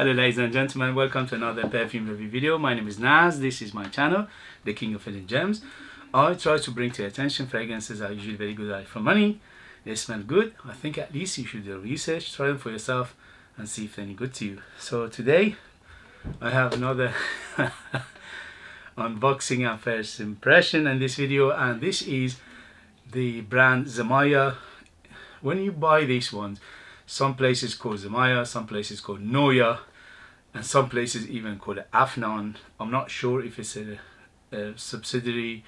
Hello ladies and gentlemen, welcome to another perfume review video. My name is Naz, this is my channel, the King of Hidden Gems. I try to bring to your attention fragrances are usually very good value for money. They smell good. I think at least you should do research, try them for yourself and see if they're any good to you. So today I have another unboxing and first impression in this video, and this is the brand Zimaya. When you buy these ones, some places call Zimaya, some places call Noya, and some places even call it Afnan. I'm not sure if it's a subsidiary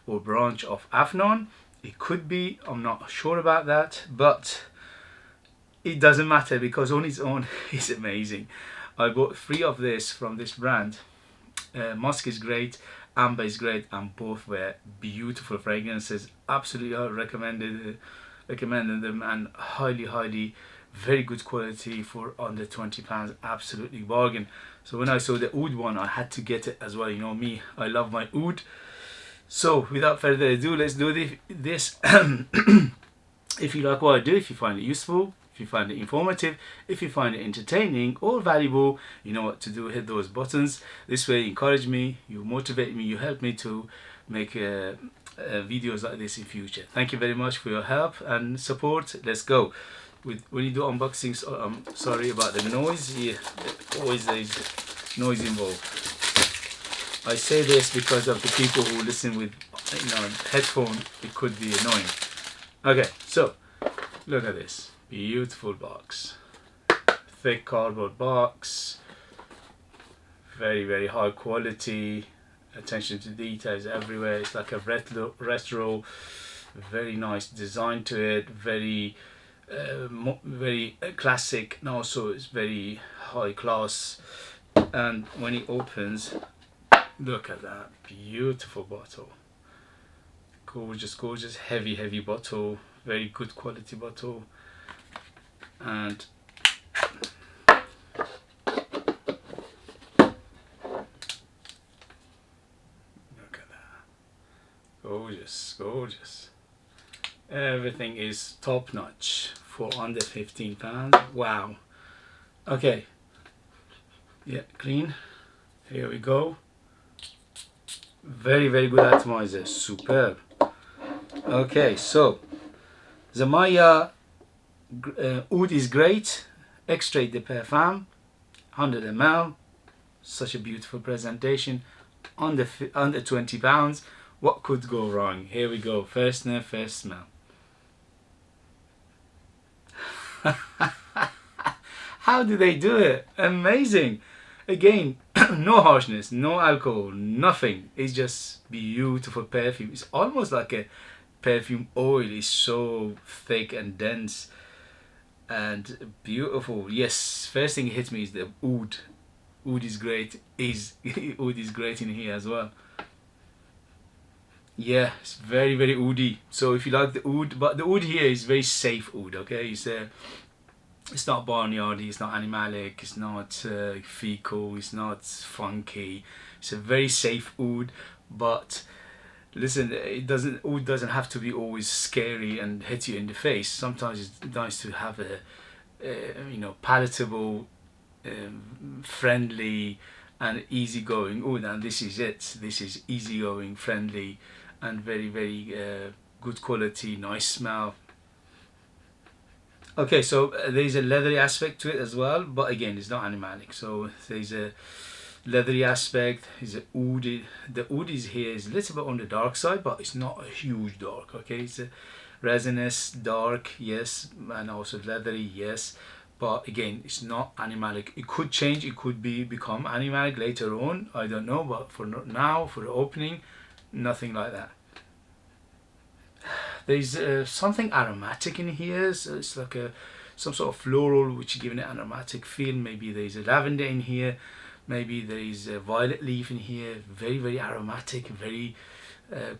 or branch of Afnan. It could be, I'm not sure about that, but it doesn't matter because on its own it's amazing. I bought 3 of this from this brand. Musk is great, Amber is great, and both were beautiful fragrances. Absolutely recommended them, and highly very good quality for under £20. Absolutely bargain. So when I saw the oud one, I had to get it as well. You know me, I love my oud. So without further ado, let's do this. If you like what I do, if you find it useful, if you find it informative, if you find it entertaining or valuable, you know what to do. Hit those buttons. This way you encourage me, you motivate me, you help me to make videos like this in future. Thank you very much for your help and support. Let's go. When you do unboxings, I'm sorry about the noise. Yeah, always there is noise involved. I say this because of the people who listen with headphone. It could be annoying. Okay, so look at this beautiful box, thick cardboard box, very high quality, attention to details everywhere. It's like a retro, very nice design to it, very classic, and also it's very high class. And when it opens, look at that beautiful bottle, gorgeous heavy bottle, very good quality bottle. And look at that, gorgeous. Everything is top notch for under £15. Wow. Okay, yeah, clean. Here we go. Very good atomizer, superb. Okay, so Zimaya oud is great. Extrait de Parfum, 100 ml. Such a beautiful presentation. Under £20. What could go wrong? Here we go. First sniff, first smell. How do they do it? Amazing. Again, no harshness, no alcohol, nothing. It's just beautiful perfume. It's almost like a perfume oil. It's so thick and dense and beautiful. Yes, first thing hits me is the oud. Oud is great. Oud is great in here as well. Yeah, it's very oudy. So if you like the oud, but the oud here is very safe oud. Okay, it's not barnyardy, it's not animalic, it's not fecal, it's not funky. It's a very safe oud. But listen, oud doesn't have to be always scary and hit you in the face. Sometimes it's nice to have a palatable, friendly and easygoing oud, and this is it. This is easygoing, friendly, and very good quality, nice smell. Okay, so there's a leathery aspect to it as well, but again, it's not animalic. So there's a leathery aspect. Is a oud. The oud is here is a little bit on the dark side, but it's not a huge dark. Okay, it's a resinous dark, yes, and also leathery, yes. But again, it's not animalic. It could change. It could become animalic later on. I don't know, but for now, for the opening, nothing like that. There's something aromatic in here, so it's like some sort of floral which is giving it an aromatic feel. Maybe there's a lavender in here, maybe there's a violet leaf in here. Very aromatic, very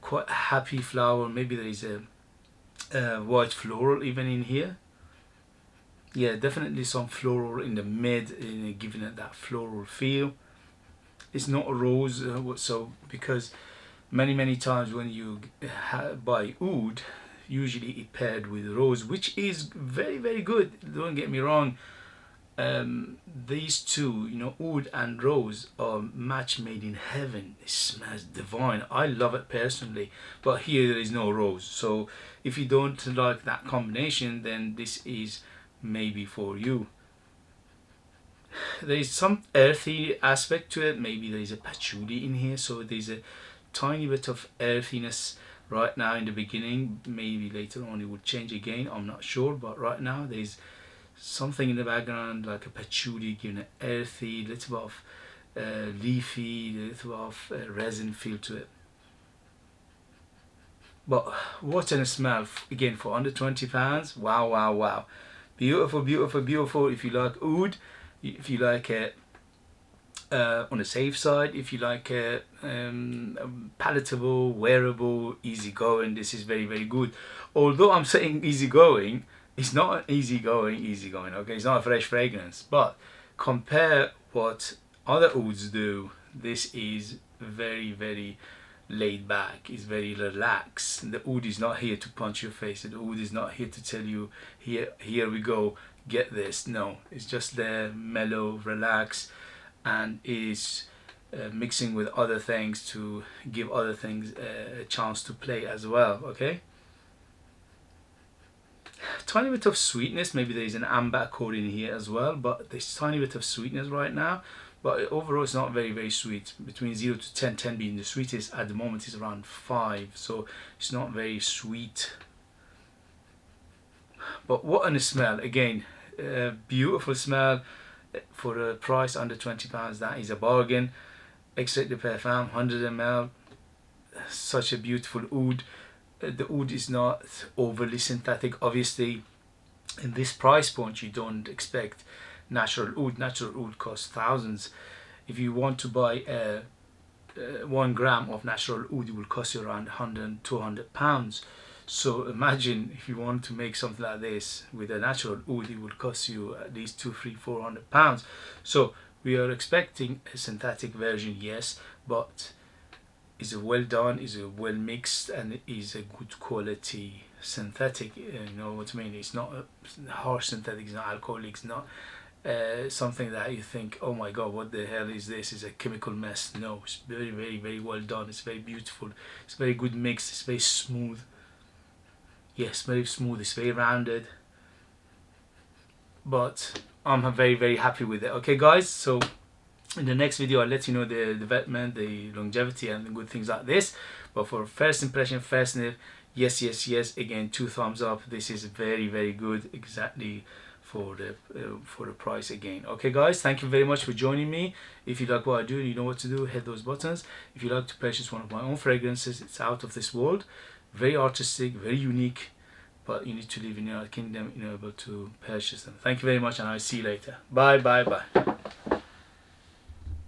quite happy flower. Maybe there's a white floral even in here. Yeah, definitely some floral in the mid, giving it that floral feel. It's not a rose, so because many times when you buy oud, usually it paired with rose, which is very good. Don't get me wrong. these two, you know, oud and rose, are match made in heaven. It smells divine. I love it personally, but here there is no rose, so if you don't like that combination, then this is maybe for you. There is some earthy aspect to it. Maybe there is a patchouli in here, so there's a tiny bit of earthiness right now in the beginning. Maybe later on it would change again, I'm not sure, but right now there's something in the background like a patchouli giving an earthy, little bit of leafy, little bit of resin feel to it. But what a smell, again, for under £20. Wow, wow, wow. Beautiful, beautiful, beautiful. If you like oud, if you like it on the safe side, if you like it palatable, wearable, easygoing, this is very, very good. Although I'm saying easygoing, it's not an easygoing, okay? It's not a fresh fragrance, but compare what other ouds do, this is very, very laid back. It's very relaxed. The oud is not here to punch your face. The oud is not here to tell you, here we go, get this. No, it's just there, mellow, relax, and is mixing with other things to give other things a chance to play as well, okay? Tiny bit of sweetness, maybe there is an amber accord in here as well, but there's tiny bit of sweetness right now, but overall it's not very, very sweet. Between 0 to 10, 10 being the sweetest, at the moment is around 5, so it's not very sweet. But what a smell, again, beautiful smell for a price under £20. That is a bargain. Extrait de Parfum, 100 ml, such a beautiful oud. The oud is not overly synthetic. Obviously, in this price point, you don't expect natural oud. Natural oud costs thousands. If you want to buy 1 gram of natural oud, it will cost you around 100, 200 pounds. So imagine if you want to make something like this with a natural oud, it would cost you at least 200, 300, 400 pounds. So we are expecting a synthetic version, yes, but is a well done, is a well mixed, and is a good quality synthetic. You know what I mean? It's not a harsh synthetic, it's not alcoholic, it's not something that you think, oh my god, what the hell is this? It's a chemical mess. No, it's very, very, very well done. It's very beautiful. It's very good mix. It's very smooth. Yes, very smooth. It's very rounded. But I'm very, very happy with it. Okay, guys. So in the next video, I'll let you know the development, the longevity, and the good things like this. But for first impression, first sniff, yes, yes, yes. Again, 2 thumbs up. This is very, very good. Exactly for the price again. Okay, guys. Thank you very much for joining me. If you like what I do, you know what to do. Hit those buttons. If you like to purchase one of my own fragrances, it's out of this world. Very artistic, very unique. But you need to live in your kingdom in order to purchase them. Thank you very much, and I'll see you later. Bye, bye, bye.